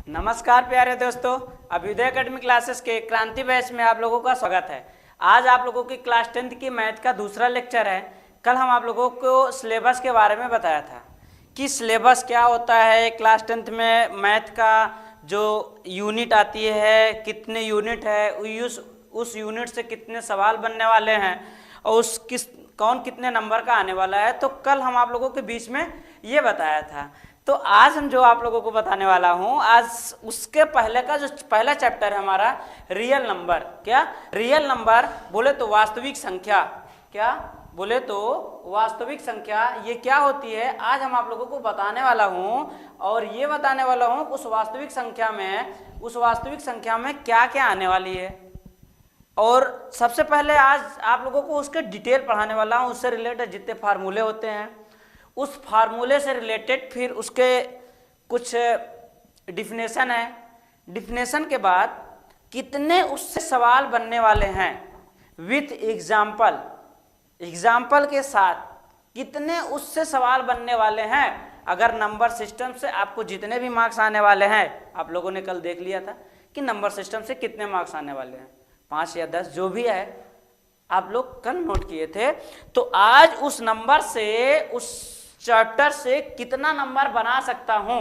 नमस्कार प्यारे दोस्तों, अभ्युदय एकेडमी क्लासेस के क्रांति बैच में आप लोगों का स्वागत है। आज आप लोगों की क्लास 10th की मैथ का दूसरा लेक्चर है। कल हम आप लोगों को सिलेबस के बारे में बताया था कि सिलेबस क्या होता है, क्लास 10th में मैथ का जो यूनिट आती है कितने यूनिट है, उस यूनिट से कितने सवाल बनने वाले हैं और कौन कितने नंबर का आने वाला है। तो कल हम आप लोगों के बीच में ये बताया था। तो आज हम जो आप लोगों को बताने वाला हूं, आज उसके पहले का जो पहला चैप्टर है हमारा रियल नंबर। क्या रियल नंबर बोले तो वास्तविक संख्या। क्या बोले तो वास्तविक संख्या ये क्या होती है, आज हम आप लोगों को बताने वाला हूं। और ये बताने वाला हूं उस वास्तविक संख्या में क्या क्या आने वाली है। और सबसे पहले आज आप लोगों को उसके डिटेल पढ़ाने वाला हूं, उससे रिलेटेड जितने फार्मूले होते हैं उस फार्मूले से रिलेटेड, फिर उसके कुछ डिफिनेशन है। डिफिनेशन के बाद कितने उससे सवाल बनने वाले हैं विथ एग्जाम्पल के साथ कितने उससे सवाल बनने वाले हैं। अगर नंबर सिस्टम से आपको जितने भी मार्क्स आने वाले हैं, आप लोगों ने कल देख लिया था कि नंबर सिस्टम से कितने मार्क्स आने वाले हैं, 5 या 10 जो भी है, आप लोग कल नोट किए थे। तो आज उस नंबर से, उस चैप्टर से कितना नंबर बना सकता हूं,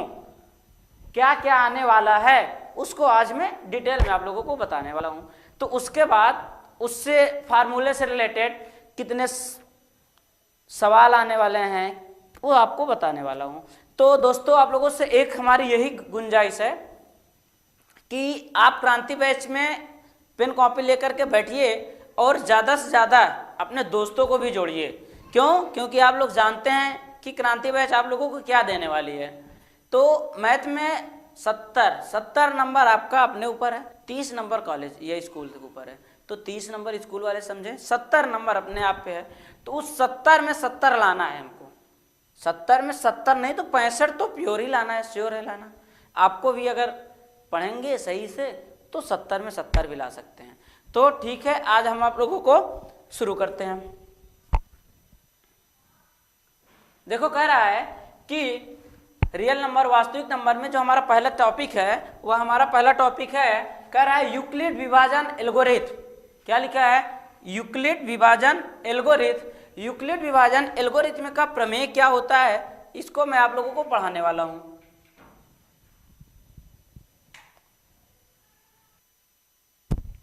क्या क्या आने वाला है, उसको आज मैं डिटेल में आप लोगों को बताने वाला हूं। तो उसके बाद उससे फार्मूले से रिलेटेड कितने सवाल आने वाले हैं वो आपको बताने वाला हूं। तो दोस्तों, आप लोगों से एक हमारी यही गुंजाइश है कि आप क्रांति बैच में पेन कॉपी लेकर के बैठिए और ज़्यादा से ज़्यादा अपने दोस्तों को भी जोड़िए। क्योंकि आप लोग जानते हैं कि क्रांति बैच आप लोगों को क्या देने वाली है। तो मैथ में 70 नंबर आपका अपने ऊपर है, 30 नंबर कॉलेज या स्कूल के ऊपर है। तो 30 नंबर स्कूल वाले समझे, 70 नंबर अपने आप पे है। तो उस 70 में 70 लाना है हमको। 70 में 70 नहीं तो 65 तो प्योर ही लाना है, श्योर है लाना। आपको भी अगर पढ़ेंगे सही से तो 70 में 70 भी ला सकते हैं। तो ठीक है, आज हम आप लोगों को शुरू करते हैं। देखो, कह रहा है कि रियल नंबर वास्तविक नंबर में जो हमारा पहला टॉपिक है वह हमारा पहला टॉपिक है, कह रहा है यूक्लिड विभाजन एल्गोरिथम। क्या लिखा है? यूक्लिड विभाजन एल्गोरिथम। यूक्लिड विभाजन एल्गोरिथम का प्रमेय क्या होता है, इसको मैं आप लोगों को पढ़ाने वाला हूं।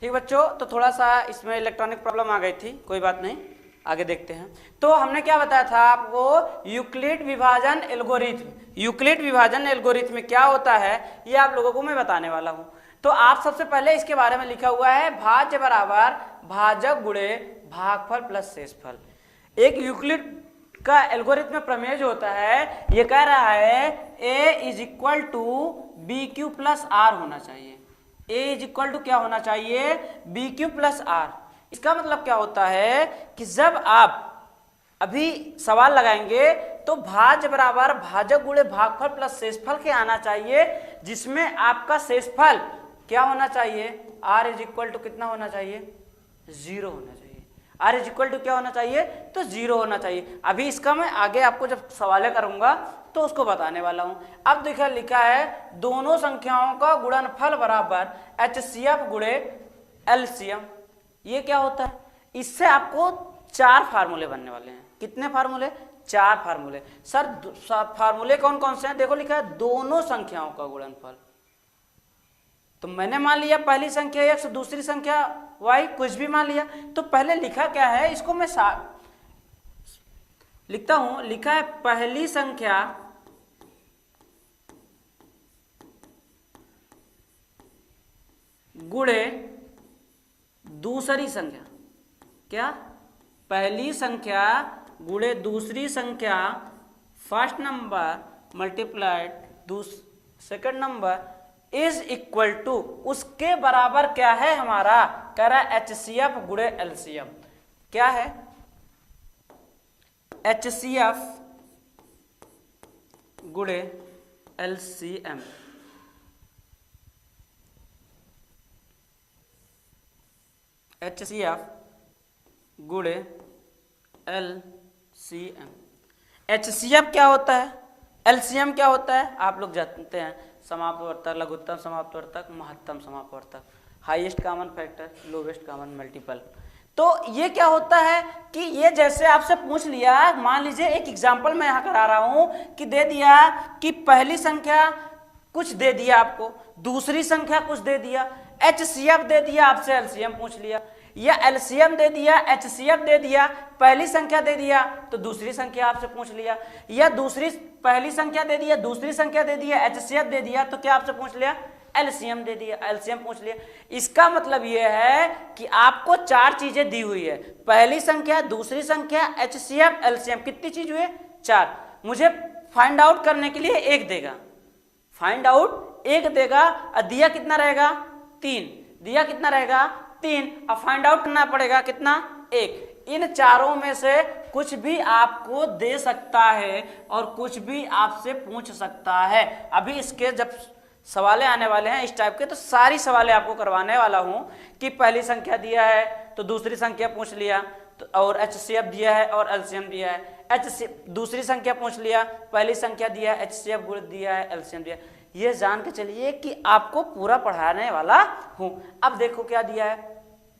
ठीक बच्चों, तो थोड़ा सा इसमें इलेक्ट्रॉनिक प्रॉब्लम आ गई थी, कोई बात नहीं, आगे देखते हैं। तो हमने क्या बताया था आपको, यूक्लिड विभाजन एल्गोरिथम। यूक्लिड विभाजन एल्गोरिथम में क्या होता है ये आप लोगों को मैं बताने वाला हूं। तो आप सबसे पहले इसके बारे में लिखा हुआ है भाज्य बराबर भाजक गुणे भागफल प्लस शेषफल। एक यूक्लिड का एल्गोरिथम प्रमेय जो होता है ये कह रहा है a = bq + r होना चाहिए। a = क्या होना चाहिए? bq + r। इसका मतलब क्या होता है कि जब आप अभी सवाल लगाएंगे तो भाज्य बराबर भाजक गुणे भागफल प्लस शेषफल के आना चाहिए, जिसमें आपका शेषफल क्या होना चाहिए? r = कितना होना चाहिए? 0 होना चाहिए। r = क्या होना चाहिए? तो 0 होना चाहिए। अभी इसका मैं आगे आपको जब सवाल करूंगा तो उसको बताने वाला हूं। अब देखिए, लिखा है दोनों संख्याओं का गुणनफल बराबर HCF गुणे LCM। ये क्या होता है? इससे आपको 4 फार्मूले बनने वाले हैं। कितने फार्मूले? 4 फार्मूले। सर फार्मूले कौन कौन से हैं? देखो, लिखा है दोनों संख्याओं का गुणनफल। तो मैंने मान लिया पहली संख्या x, दूसरी संख्या y, कुछ भी मान लिया। तो पहले लिखा क्या है, इसको मैं लिखता हूं। लिखा है पहली संख्या गुणे दूसरी संख्या। क्या? पहली संख्या गुणे दूसरी संख्या, first number multiplied second number is equal to, उसके बराबर क्या है हमारा? कह रहा है HCF गुणे LCM। क्या है? HCF गुणे LCM। HCF गुणे LCM। HCF क्या होता है, LCM क्या होता है, आप लोग जानते हैं। समापवर्तक, लघुत्तम समापवर्तक, महत्तम समापवर्तक, highest common factor, lowest common multiple. तो ये क्या होता है कि ये जैसे आपसे पूछ लिया, मान लीजिए एक एग्जांपल मैं यहाँ करा रहा हूं कि दे दिया कि पहली संख्या कुछ दे दिया आपको, दूसरी संख्या कुछ दे दिया, एचसीएफ दे दिया, आपसे एलसीएम पूछ लिया, या एलसीएम दे दिया, एचसीएफ दे दिया, पहली संख्या दे दिया तो दूसरी संख्या आपसे पूछ लिया, या दूसरी पहली संख्या दे दिया, दूसरी संख्या दे दिया, एचसीएफ दे दिया तो क्या आपसे पूछ लिया, एलसीएम दे दिया, एलसीएम पूछ लिया। इसका मतलब यह है कि आपको चार चीजें दी हुई है, पहली संख्या, दूसरी संख्या, एचसीएफ, एलसीएम, कितनी चीज हुई, चार। मुझे फाइंड आउट करने के लिए एक देगा, फाइंड आउट एक देगा, और दिया कितना रहेगा, तीन, दिया कितना रहेगा, तीन। अब फाइंड आउट करना पड़ेगा कितना, एक। इन चारों में से कुछ भी आपको दे सकता है और कुछ भी आपसे पूछ सकता है। अभी इसके जब सवाले आने वाले हैं इस टाइप के, तो सारी सवालें आपको करवाने वाला हूं कि पहली संख्या दिया है तो दूसरी संख्या पूछ लिया, तो और एचसीएफ दिया है और एलसीएम दिया है, दूसरी संख्या पूछ लिया, पहली संख्या दिया है, एचसीएफ दिया है, एलसीएम दिया है। ये जान के चलिए कि आपको पूरा पढ़ाने वाला हूं। अब देखो क्या दिया है,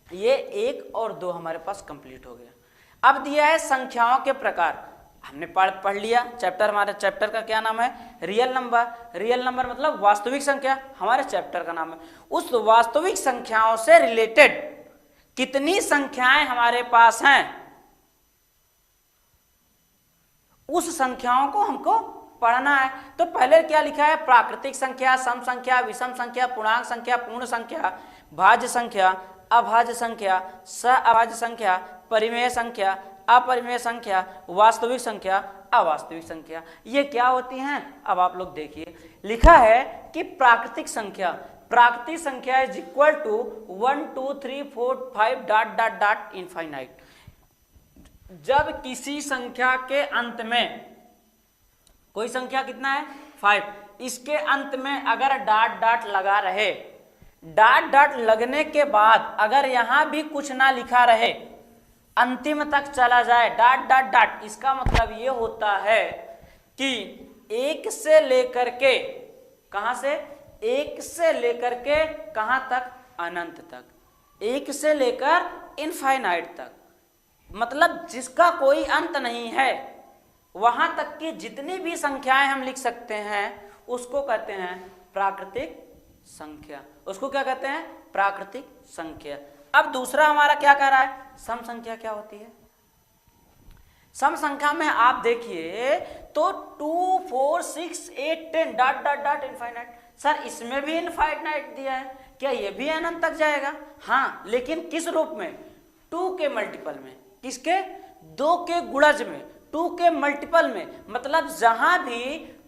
ये 1 और 2 हमारे पास कंप्लीट हो गया। अब दिया है संख्याओं के प्रकार, हमने पढ़ लिया चैप्टर, हमारे चैप्टर का क्या नाम है, रियल नंबर। रियल नंबर मतलब वास्तविक संख्या, हमारे चैप्टर का नाम है। उस वास्तविक संख्याओं से रिलेटेड कितनी संख्याएं हमारे पास हैं, उस संख्याओं को हमको पढ़ना है। तो पहले क्या लिखा है, प्राकृतिक संख्या, सम संख्या, विषम संख्या, पूर्णांक संख्या, पूर्ण संख्या, भाज्य संख्या, अभाज्य संख्या, सअभाज्य संख्या, परिमेय संख्या, अपरिमेय संख्या, वास्तविक संख्या, अवास्तविक संख्या। ये क्या होती हैं, अब आप लोग देखिए। लिखा है कि प्राकृतिक संख्या, प्राकृतिक संख्या is equal to 1 2 3 4 5 dot dot dot infinite. जब किसी संख्या के अंत में, कोई संख्या कितना है 5, इसके अंत में अगर डॉट डॉट लगा रहे, डॉट डॉट लगने के बाद अगर यहां भी कुछ ना लिखा रहे, अंतिम तक चला जाए डॉट डॉट डॉट, इसका मतलब ये होता है कि 1 से लेकर के, कहां से, 1 से लेकर के कहां तक, अनंत तक, 1 से लेकर इनफाइनाइट तक, मतलब जिसका कोई अंत नहीं है, वहां तक की जितनी भी संख्याएं हम लिख सकते हैं उसको कहते हैं प्राकृतिक संख्या। उसको क्या कहते हैं, प्राकृतिक संख्या। अब दूसरा हमारा क्या कह रहा है, सम संख्या क्या होती है। सम संख्या में आप देखिए तो 2 4 6 8 10 dot dot dot infinite. Sir इसमें भी इनफाइनाइट दिया है, क्या ये भी अनंत तक जाएगा, हाँ, लेकिन किस रूप में, 2 के मल्टीपल में, किसके, 2 के गुणज में, 2 के मल्टीपल में। मतलब जहां भी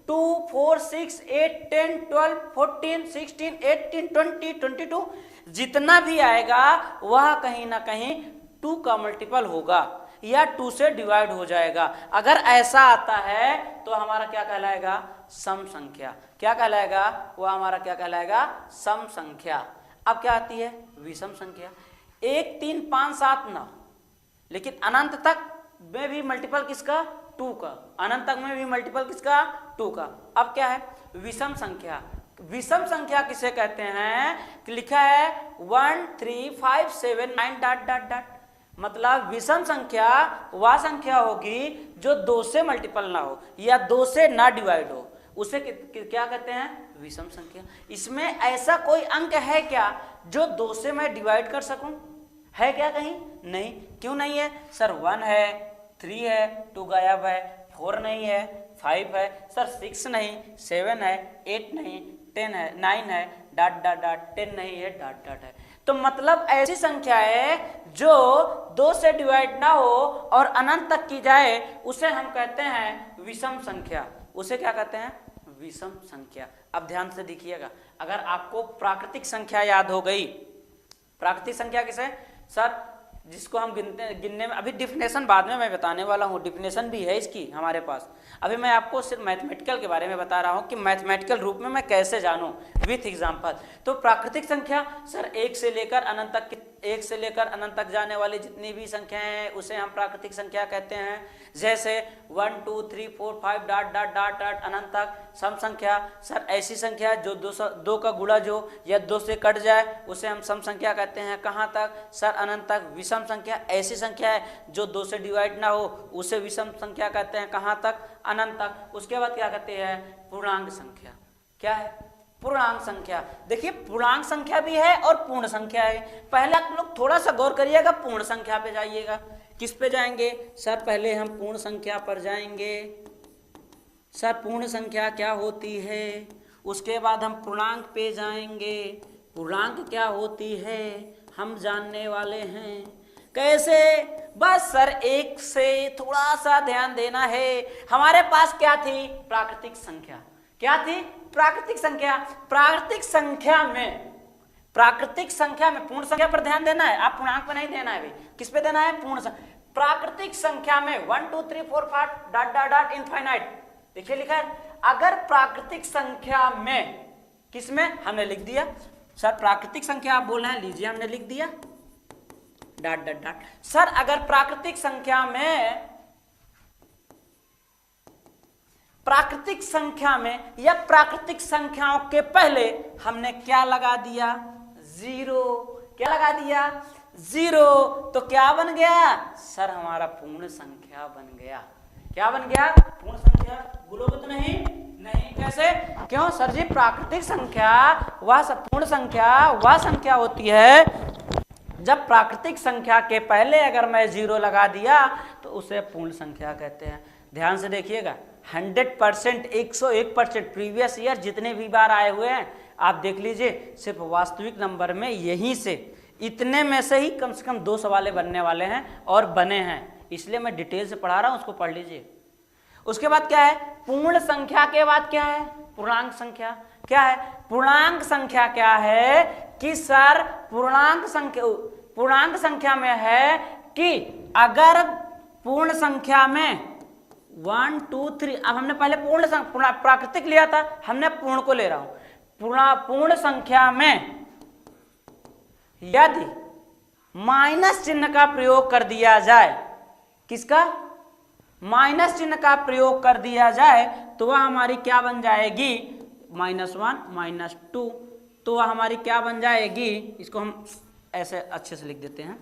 2 4 6 8 10 12 14 16 18 20 22 जितना भी आएगा वह कहीं ना कहीं 2 का मल्टीपल होगा या 2 से डिवाइड हो जाएगा। अगर ऐसा आता है तो हमारा क्या कहलाएगा, सम संख्या। क्या कहलाएगा, वह हमारा क्या कहलाएगा, सम संख्या। अब क्या आती है, विषम संख्या। 1 3 5 7 9, लेकिन अनंत तक में भी मल्टीपल किसका, 2 का, अनंत तक में भी मल्टीपल किसका, 2 का। अब क्या है, विषम संख्या। विषम संख्या किसे कहते हैं, कि लिखा है 1 3 5 7 9 डॉट डॉट डॉट। मतलब विषम संख्या वह संख्या होगी जो 2 से मल्टीपल ना हो या 2 से ना डिवाइड हो, उसे क्या कहते हैं, विषम संख्या। इसमें ऐसा कोई अंक है क्या जो 2 से मैं डिवाइड कर सकूं, है क्या कहीं, नहीं। क्यों नहीं है, सर 1 है, 3 है, 2 गायब है, 4 नहीं है, 5 है, सर 6 नहीं, 7 है, 8 नहीं, 10 है, 9 है, डॉट डॉट डॉट, 10 नहीं है, डॉट डॉट है। तो मतलब ऐसी संख्या है जो 2 से डिवाइड ना हो और अनंत तक की जाए, उसे हम कहते हैं विषम संख्या। उसे क्या कहते हैं, विषम संख्या। अब ध्यान से देखिएगा, अगर आपको प्राकृतिक संख्या याद हो गई, प्राकृतिक संख्या किसे, सर जिसको हम गिनने में, अभी डिफिनेशन बाद में मैं बताने वाला हूँ, डिफिनेशन भी है इसकी हमारे पास। अभी मैं आपको सिर्फ मैथमेटिकल के बारे में बता रहा हूँ कि मैथमेटिकल रूप में मैं कैसे जानूँ, विथ एग्जाम्पल। तो प्राकृतिक संख्या सर एक से लेकर अनंत तक जाने वाली जितनी भी संख्याएं हैं उसे हम प्राकृतिक संख्या कहते हैं। जैसे 1 2 3 4 5 डॉट डॉट डॉट डॉट अनंत तक। सम संख्या सर ऐसी संख्या जो 2 का गुणा जो या 2 से कट जाए उसे हम सम संख्या कहते हैं। कहाँ तक? सर अनंत तक। विषम संख्या ऐसी संख्या है जो 2 से डिवाइड ना हो उसे विषम संख्या कहते हैं। कहाँ तक? अनंत तक। उसके बाद क्या कहते हैं? पूर्णांक संख्या। क्या है? पूर्णांक संख्या। देखिए पूर्णांक संख्या भी है और पूर्ण संख्या है। पहले आप लोग थोड़ा सा गौर करिएगा, पूर्ण संख्या पे जाइएगा। किस पे जाएंगे? सर पहले हम पूर्ण संख्या पर जाएंगे। सर पूर्ण संख्या क्या होती है? उसके बाद हम पूर्णांक पे जाएंगे। पूर्णांक क्या होती है हम जानने वाले हैं। कैसे? बस सर एक से थोड़ा सा ध्यान देना है। हमारे पास क्या थी? प्राकृतिक संख्या। क्या थी? प्राकृतिक संख्या। प्राकृतिक संख्या में पूर्ण संख्या पर ध्यान देना है, आप पूर्णांक पर नहीं देना है भाई। किस पे देना है? पूर्ण संख्या। प्राकृतिक संख्या में 1 2 3 4 5 डॉट डॉट डॉट इनफाइनाइट। देखिए लिखा है अगर प्राकृतिक संख्या में, किसमें? हमने लिख दिया सर प्राकृतिक संख्या आप बोल रहे हैं, लीजिए हमने लिख दिया डॉट डॉट डॉट। सर अगर प्राकृतिक संख्या में या प्राकृतिक संख्याओं के पहले हमने क्या लगा दिया? 0। क्या लगा दिया? 0। तो क्या बन गया? सर हमारा पूर्ण संख्या बन गया। क्या बन गया? पूर्ण संख्या। बोलोगे तो नहीं? नहीं। कैसे? क्यों सर जी? प्राकृतिक संख्या पूर्ण संख्या वह संख्या होती है जब प्राकृतिक संख्या के पहले अगर मैं 0 लगा दिया तो उसे पूर्ण संख्या कहते हैं। ध्यान से देखिएगा, 100% 101% प्रीवियस ईयर जितने भी बार आए हुए हैं आप देख लीजिए, सिर्फ वास्तविक नंबर में यहीं से इतने में से ही कम से कम 2 सवाल बनने वाले हैं और बने हैं। इसलिए मैं डिटेल से पढ़ा रहा हूं, उसको पढ़ लीजिए। उसके बाद क्या है? पूर्ण संख्या के बाद क्या है? पूर्णांक संख्या। क्या है? पूर्णांक संख्या क्या है कि सर पूर्णांक संख्या में है कि अगर पूर्ण संख्या में 1 2 3, अब हमने पहले प्राकृतिक लिया था, हमने पूर्ण को ले रहा हूं। पूर्ण संख्या में यदि माइनस चिन्ह का प्रयोग कर दिया जाए, किसका? माइनस चिन्ह का प्रयोग कर दिया जाए तो वह हमारी क्या बन जाएगी? -1 -2। तो वह हमारी क्या बन जाएगी? इसको हम ऐसे अच्छे से लिख देते हैं।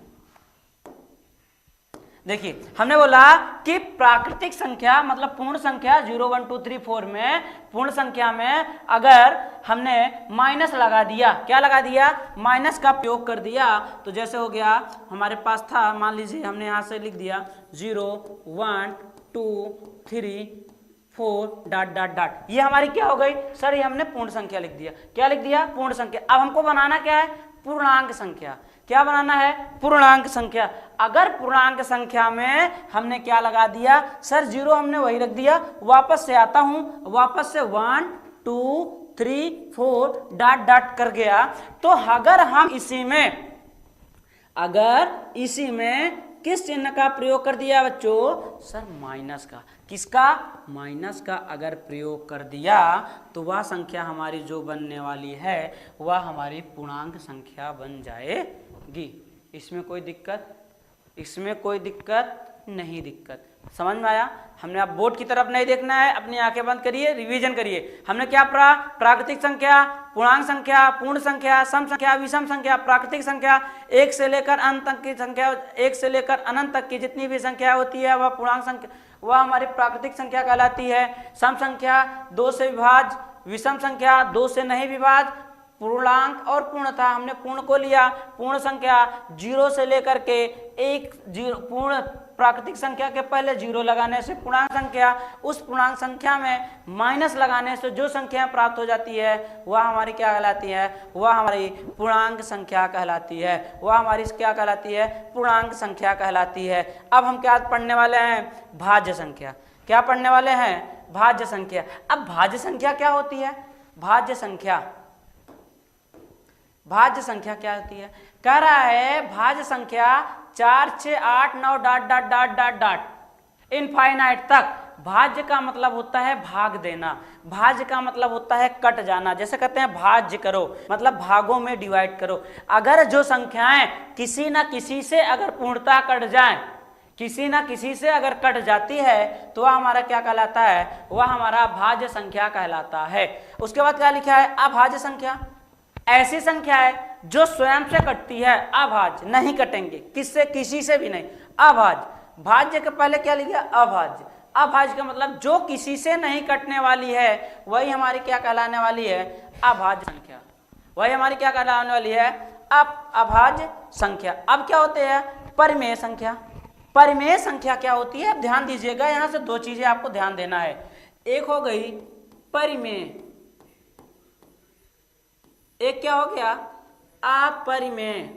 देखिए हमने बोला कि प्राकृतिक संख्या मतलब पूर्ण संख्या 0 1 2 3 4 में पूर्ण संख्या में अगर हमने माइनस लगा दिया, क्या लगा दिया? माइनस का प्रयोग कर दिया तो जैसे हो गया हमारे पास था, मान लीजिए हमने यहां से लिख दिया 0 1 2 3 4 डॉट डॉट डॉट। ये हमारी क्या हो गई? सर ये हमने पूर्ण संख्या लिख दिया। क्या लिख दिया? पूर्ण संख्या। अब हमको बनाना क्या है? पूर्णांक संख्या। क्या बनाना है? पूर्णांक संख्या। अगर पूर्णांक संख्या में हमने क्या लगा दिया? सर 0 हमने वही रख दिया। वापस से आता हूं, वापस से 1 2 3 4 डॉट डॉट कर गया। तो अगर इसी में किस चिन्ह का प्रयोग कर दिया बच्चों? सर माइनस का। किसका? माइनस का अगर प्रयोग कर दिया तो वह संख्या हमारी जो बनने वाली है वह हमारी पूर्णांक संख्या बन जाएगी। इसमें कोई दिक्कत नहीं। समझ में आया? हमने अब बोर्ड की तरफ नहीं देखना है, अपनी आंखें बंद करिए, रिवीजन करिए। हमने क्या पढ़ा? प्राकृतिक संख्या, पूर्णांक संख्या, पूर्ण संख्या, सम संख्या, विषम संख्या। प्राकृतिक संख्या 1 से लेकर अनंत तक की संख्या, 1 से लेकर अनंत तक की जितनी भी संख्या होती है वह पूर्णांक संख्या, वह हमारी प्राकृतिक संख्या कहलाती है। सम संख्या 2 से विभाज्य, विषम संख्या 2 से नहीं विभाज्य, पूर्णांक और पूर्ण था, हमने पूर्ण को लिया। पूर्ण संख्या 0 से लेकर के 1 पूर्ण प्राकृतिक संख्या के पहले 0 लगाने से पूर्णांक संख्या, उस पूर्णांक संख्या में माइनस लगाने से जो संख्या प्राप्त हो जाती है वह हमारी क्या कहलाती है? वह हमारी पूर्णांक संख्या कहलाती है। वह हमारी क्या कहलाती है? पूर्णांक संख्या कहलाती है। अब हम क्या पढ़ने वाले हैं? भाज्य संख्या। क्या पढ़ने वाले हैं? भाज्य संख्या। अब भाज्य संख्या क्या होती है? भाज्य संख्या क्या होती है? कह रहा है भाज्य संख्या 4 6 8 9 dot dot dot dot dot infinite तक भाज्य का मतलब होता है भाग देना, भाज्य का मतलब होता है कट जाना। जैसे कहते हैं भाज्य करो, मतलब भागों में डिवाइड करो। अगर जो संख्याएं किसी ना किसी से अगर पूर्णतः कट जाएं, किसी ना किसी से अगर कट जाती है तो वह हमारा क्या कहलाता है, वह हमारा भाज्य संख्या कहलाता है। उसके बाद क्या लिखा है, अभाज्य संख्या। ऐसी संख्या है जो स्वयं से कटती है, अभाज्य, नहीं कटेंगे किससे, किसी से भी नहीं, अभाज्य। भाज्य के पहले क्या लिखा, अभाज्य। अभाज्य का मतलब जो किसी से नहीं कटने वाली है वही हमारी क्या कहलाने वाली है, अभाज्य संख्या। वही हमारी क्या कहलाने वाली है, अभाज्य संख्या। अब क्या होते हैं, परिमेय संख्या। परिमेय संख्या क्या होती है, ध्यान दीजिएगा, यहां से दो चीजें आपको ध्यान देना है। एक हो गई परिमेय, एक क्या हो गया, अपरिमेय।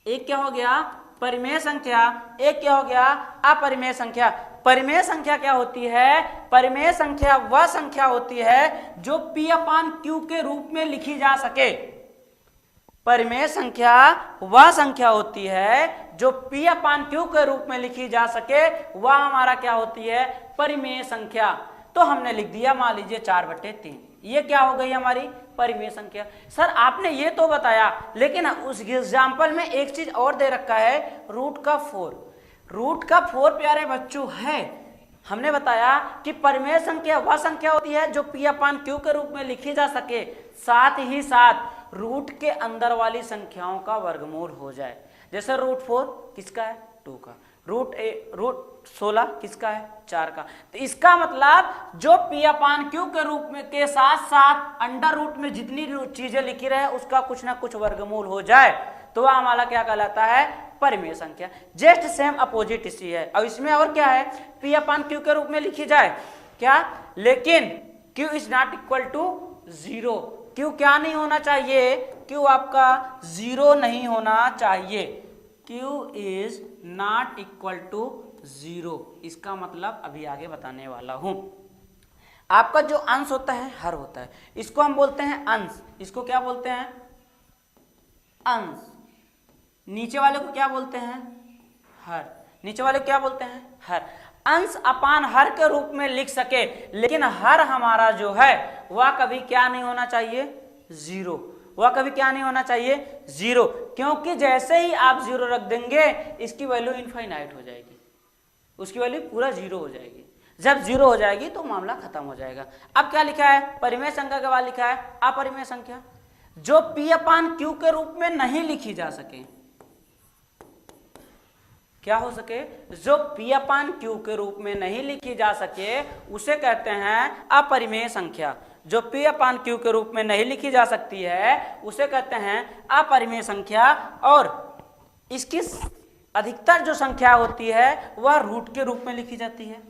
एक क्या हो गया, परिमेय संख्या, एक क्या हो गया, अपरिमेय संख्या। परिमेय संख्या क्या होती है, परिमेय संख्या वह संख्या होती है जो P/Q के रूप में लिखी जा सके। परिमेय संख्या वह संख्या होती है जो P/Q के रूप में लिखी जा सके, वह हमारा क्या होती है, परिमेय संख्या। तो हमने लिख दिया मान लीजिए 4/3, ये क्या हो गई हमारी परिमेय संख्या। सर आपने ये तो बताया, लेकिन उस एग्जाम्पल में एक चीज और दे रखा है, √4। √4 प्यारे बच्चों है, हमने बताया कि परिमेय संख्या वह संख्या होती है जो P/Q के रूप में लिखी जा सके, साथ ही साथ रूट के अंदर वाली संख्याओं का वर्गमूल हो जाए। जैसे √4 किसका है, 2 का, √16 किसका है, 4 का। तो इसका मतलब जो P/Q के रूप में के साथ साथ अंडर रूट में जितनी चीजें लिखी रहे उसका कुछ ना कुछ वर्गमूल हो जाए तो वह हमारा क्या कहलाता है, परिमेय संख्या। जस्ट सेम अपोजिट इसी है। अब इसमें और क्या है, P/Q के रूप में लिखी जाए क्या, लेकिन Q is not equal to 0। Q क्या नहीं होना चाहिए, Q आपका 0 नहीं होना चाहिए। Q is not equal to 0, इसका मतलब अभी आगे बताने वाला हूं। आपका जो अंश होता है, हर होता है, इसको हम बोलते हैं अंश। इसको क्या बोलते हैं, अंश। नीचे वाले को क्या बोलते हैं, हर। नीचे वाले को क्या बोलते हैं, हर। अंश अपान हर के रूप में लिख सके, लेकिन हर हमारा जो है वह कभी क्या नहीं होना चाहिए, 0। वह कभी क्या नहीं होना चाहिए, 0, क्योंकि जैसे ही आप 0 रख देंगे इसकी वैल्यू इनफाइनाइट हो जाएगी, उसकी वैल्यू पूरा 0 हो जाएगी। जब 0 हो जाएगी तो मामला खत्म हो जाएगा। अब क्या लिखा है, परिमेय संख्या के बाद लिखा है अपरिमेय संख्या, जो P/Q के रूप में नहीं लिखी जा सके। क्या हो सके, जो P/Q के रूप में नहीं लिखी जा सके उसे कहते हैं अपरिमेय संख्या। जो P/Q के रूप में नहीं लिखी जा सकती है उसे कहते हैं अपरिमेय संख्या। और इसकी अधिकतर जो संख्या होती है वह रूट के रूप में लिखी जाती है,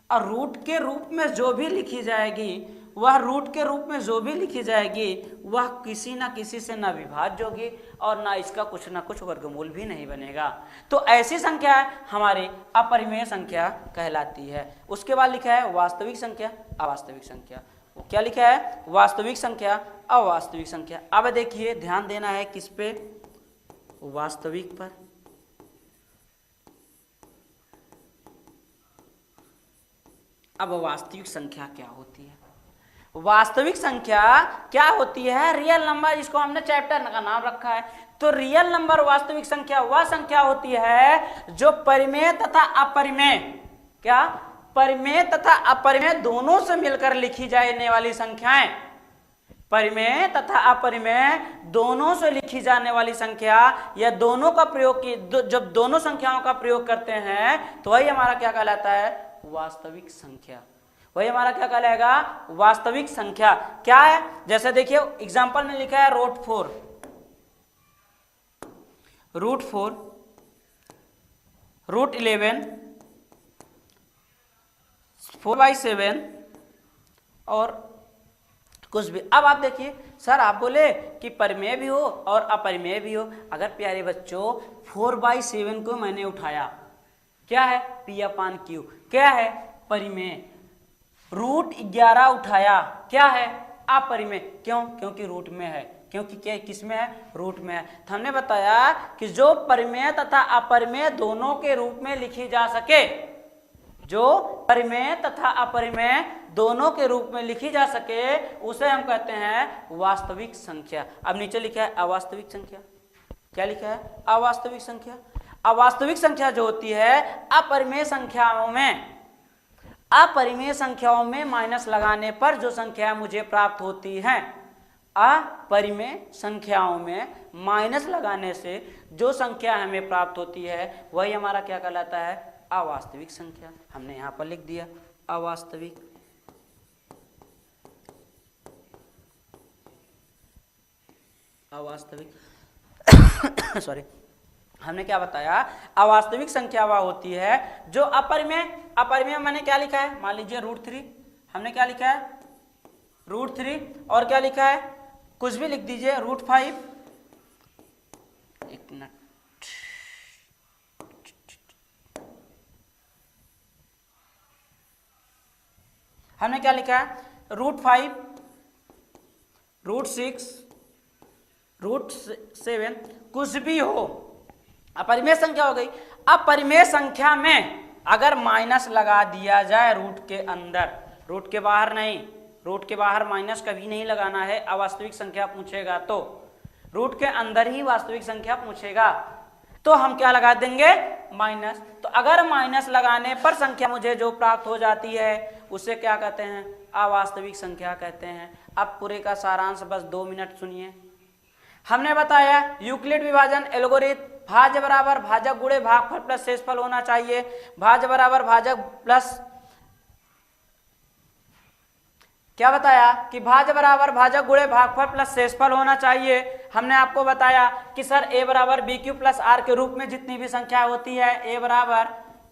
और रूट के रूप में जो भी लिखी जाएगी, वह रूट के रूप में जो भी लिखी जाएगी वह किसी ना किसी से ना विभाज्य होगी और ना इसका कुछ ना कुछ वर्गमूल भी नहीं बनेगा। तो ऐसी संख्या हमारी अपरिमेय संख्या कहलाती है। उसके बाद लिखा है वास्तविक संख्या, अवास्तविक संख्या। वो क्या लिखा है, वास्तविक संख्या, अवास्तविक संख्या। अब देखिए ध्यान देना है किस पे, वास्तविक पर। अब वास्तविक संख्या क्या होती है, वास्तविक संख्या क्या होती है, रियल नंबर, जिसको हमने चैप्टर का नाम रखा है। तो रियल नंबर वास्तविक संख्या वह संख्या होती है जो परिमेय तथा अपरिमेय, क्या, परिमेय तथा अपरिमेय दोनों से मिलकर लिखी जाने वाली संख्याएं, परिमेय तथा अपरिमेय दोनों से लिखी जाने वाली संख्या, या दोनों का प्रयोग की जब दोनों संख्याओं का प्रयोग करते हैं तो वही हमारा क्या कहलाता है, वास्तविक संख्या। वही हमारा क्या कहलाएगा, वास्तविक संख्या। क्या है, जैसे देखिए एग्जांपल में लिखा है √4, √11, 4/7 और कुछ भी। अब आप देखिए सर, आप बोले कि परिमेय भी हो और अपरिमेय भी हो। अगर प्यारे बच्चों 4/7 को मैंने उठाया, क्या है, P/Q, क्या है, परिमेय। √11 उठाया, क्या है, अपरिमेय। क्यों, क्योंकि रूट में है। क्योंकि क्या किसमें है, रूट में है। तो हमने बताया कि जो परिमेय तथा अपरिमेय दोनों के रूप में लिखी जा सके, जो परिमेय तथा अपरिमेय दोनों के रूप में लिखी जा सके, उसे हम कहते हैं वास्तविक संख्या। अब नीचे लिखा है अवास्तविक संख्या। क्या लिखा है, अवास्तविक संख्या। अवास्तविक संख्या जो होती है अपरिमेय संख्याओं में माइनस लगाने पर जो संख्या मुझे प्राप्त होती है, अपरिमेय संख्याओं में माइनस लगाने से जो संख्या हमें प्राप्त होती है वही हमारा क्या कहलाता है, अवास्तविक संख्या। हमने यहां पर लिख दिया अवास्तविक। सॉरी, हमने क्या बताया, अवास्तविक संख्या वह होती है जो अपरिमेय मैंने क्या लिखा है, मान लीजिए √3, हमने क्या लिखा है √3, और क्या लिखा है, कुछ भी लिख दीजिए √5। एक मिनट, हमने क्या लिखा है √5, √6, √7, कुछ भी हो, अपरिमेय संख्या हो गई। अपरिमेय संख्या में अगर माइनस लगा दिया जाए रूट के अंदर, रूट के बाहर नहीं, रूट के बाहर माइनस कभी नहीं लगाना है। अवास्तविक संख्या पूछेगा तो रूट के अंदर ही वास्तविक संख्या पूछेगा, तो हम क्या लगा देंगे, माइनस। तो अगर माइनस लगाने पर संख्या मुझे जो प्राप्त हो जाती है उसे क्या कहते हैं, अवास्तविक संख्या कहते हैं। अब पूरे का सारांश बस 2 मिनट सुनिए। हमने बताया यूक्लिड विभाजन एल्गोरिथम, भाज्य बराबर भाजक गुणे भागफल प्लस शेषफल होना चाहिए। भाज्य बराबर भाजक प्लस, क्या बताया कि भाज्य बराबर भाजक गुणे भागफल प्लस शेषफल होना चाहिए। हमने आपको बताया कि सर a बराबर BQ प्लस R के रूप में जितनी भी संख्या होती है, a बराबर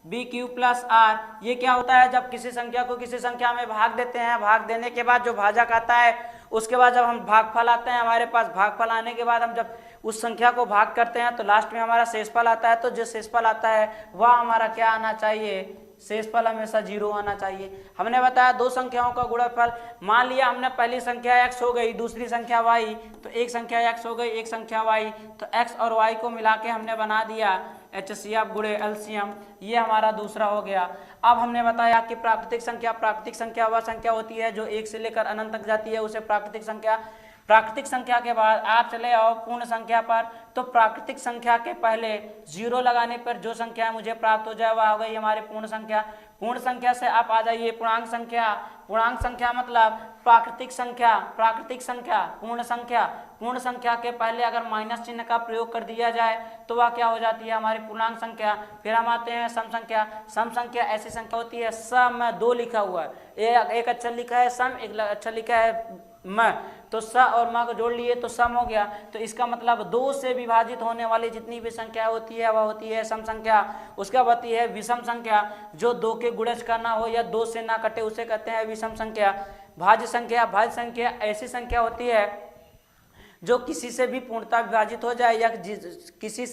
BQ प्लस R, ये क्या होता है, जब किसी संख्या को किसी संख्या में भाग देते हैं, भाग देने के बाद जो भाजक आता है, उसके बाद जब हम भागफल आते हैं हमारे पास, भागफल आने के बाद हम जब उस संख्या को भाग करते हैं तो लास्ट में हमारा शेषफल आता है। तो जो शेषफल आता है वह हमारा क्या आना चाहिए, शेषफल हमेशा 0 आना चाहिए। हमने बताया दो संख्याओं का गुणनफल, मान लिया हमने पहली संख्या x हो गई, दूसरी संख्या y, तो एक संख्या x हो गई, एक संख्या y, तो x और y को मिला के हमने बना दिया HCF गुणे LCM, ये हमारा दूसरा हो गया। अब हमने बताया कि प्राकृतिक संख्या वह संख्या होती है जो 1 से लेकर अनंत तक जाती है, उसे प्राकृतिक संख्या। प्राकृतिक संख्या के बाद आप चले आओ पूर्ण संख्या पर, तो प्राकृतिक संख्या के पहले 0 लगाने पर जो संख्या मुझे प्राप्त हो जाए वह हो गई हमारी पूर्ण संख्या। पूर्ण संख्या से आप आ जाइए पूर्णांक संख्या। पूर्णांक संख्या मतलब प्राकृतिक संख्या, पूर्ण संख्या के पहले अगर माइनस चिन्ह का प्रयोग कर दिया जाए तो वह क्या हो जाती है, हमारी पूर्णांक संख्या। फिर हम आते हैं सम संख्या। सम संख्या ऐसी संख्या होती है, सम में 2 लिखा हुआ है, एक अक्षर लिखा है सम, एक अक्षर लिखा है म, तो स और म को जोड़ लिए तो सम हो गया। तो इसका मतलब 2 से विभाजित होने वाली जितनी भी संख्या होती है वह होती है सम संख्या। उसके बाद होती है विषम संख्या, जो 2 के गुणज का ना हो या 2 से ना कटे उसे कहते हैं विषम संख्या। भाज्य संख्या ऐसी संख्या होती है जो किसी से भी पूर्णतः विभाजित हो जाए या किसी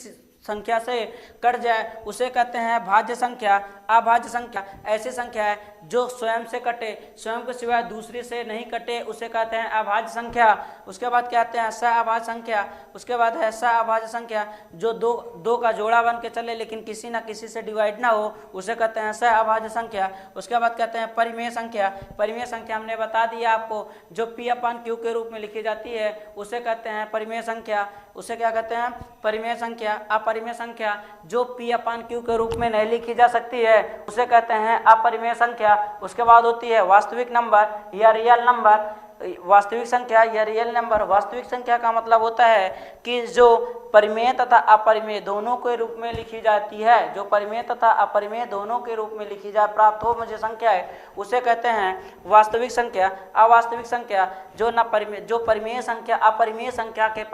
संख्या से कट जाए उसे कहते हैं भाज्य संख्या। अभाज्य संख्या ऐसी संख्या है जो स्वयं से कटे, स्वयं के सिवाय दूसरे से नहीं कटे, उसे कहते हैं अभाज्य संख्या। उसके बाद कहते हैं सहअभाज्य संख्या। उसके बाद है सहअभाज्य संख्या, जो दो का जोड़ा बन के चले लेकिन किसी ना किसी से डिवाइड ना हो, उसे कहते हैं सहअभाज्य संख्या। उसके बाद कहते हैं परिमेय संख्या। परिमेय संख्या हमने बता दिया आपको, जो P/Q के रूप में लिखी जाती है उसे कहते हैं परिमेय संख्या। उसे क्या कहते हैं, परिमेय संख्या। अपरिमेय संख्या जो P/Q के रूप में नहीं लिखी जा सकती है उसे कहते हैं अपरिमेय संख्या। उसके बाद होती है वास्तविक नंबर या रियल नंबर। वास्तविक संख्या या रियल नंबर, वास्तविक संख्या का मतलब होता है कि जो परिमेय तथा अपरिमेय दोनों के रूप में लिखी जाती है, जो परिमेय तथा अपरिमेय दोनों के रूप में लिखी जा प्राप्त हो मुझे संख्या है उसे कहते हैं वास्तविक संख्या। अवास्तविक संख्या जो परिमेय संख्या अपरिमेय संख्या के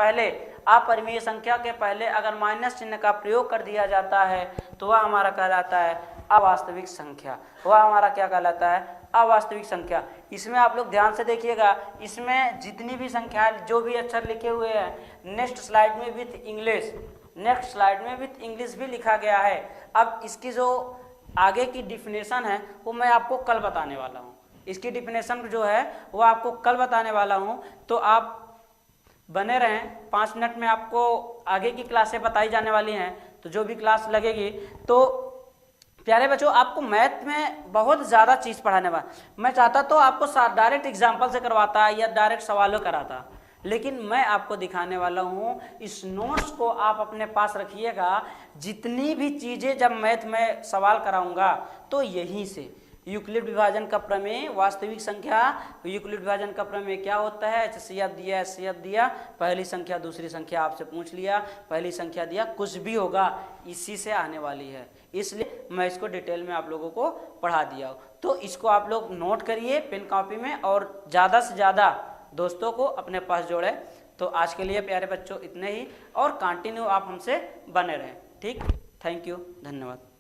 पहले अगर माइनस चिन्ह का प्रयोग कर दिया जाता है तो वह हमारा कहलाता है अवास्तविक संख्या। वह हमारा क्या कहलाता है, अवास्तविक संख्या। इसमें आप लोग ध्यान से देखिएगा, इसमें जितनी भी संख्या जो भी अक्षर लिखे हुए हैं नेक्स्ट स्लाइड में विथ इंग्लिश भी लिखा गया है। अब इसकी जो आगे की डिफिनेशन है वो मैं आपको कल बताने वाला हूँ। इसकी डिफिनेशन जो है वो आपको कल बताने वाला हूँ, तो आप बने रहें। 5 मिनट में आपको आगे की क्लासें बताई जाने वाली हैं, तो जो भी क्लास लगेगी, तो प्यारे बच्चों आपको मैथ में बहुत ज़्यादा चीज़ पढ़ाने वाला। मैं चाहता तो आपको डायरेक्ट एग्जाम्पल से करवाता या डायरेक्ट सवालों कराता, लेकिन मैं आपको दिखाने वाला हूँ। इस नोट्स को आप अपने पास रखिएगा। जितनी भी चीज़ें जब मैथ में सवाल कराऊंगा तो यहीं से यूक्लिड विभाजन का प्रमेय, वास्तविक संख्या, यूक्लिड विभाजन का प्रमेय क्या होता है, HCF दिया, SCF दिया, पहली संख्या दूसरी संख्या आपसे पूछ लिया, पहली संख्या दिया, कुछ भी होगा इसी से आने वाली है, इसलिए मैं इसको डिटेल में आप लोगों को पढ़ा दिया। तो इसको आप लोग नोट करिए पेन कॉपी में और ज़्यादा से ज़्यादा दोस्तों को अपने पास जोड़े। तो आज के लिए प्यारे बच्चों इतने ही, और कंटिन्यू आप हमसे बने रहें। ठीक, थैंक यू, धन्यवाद।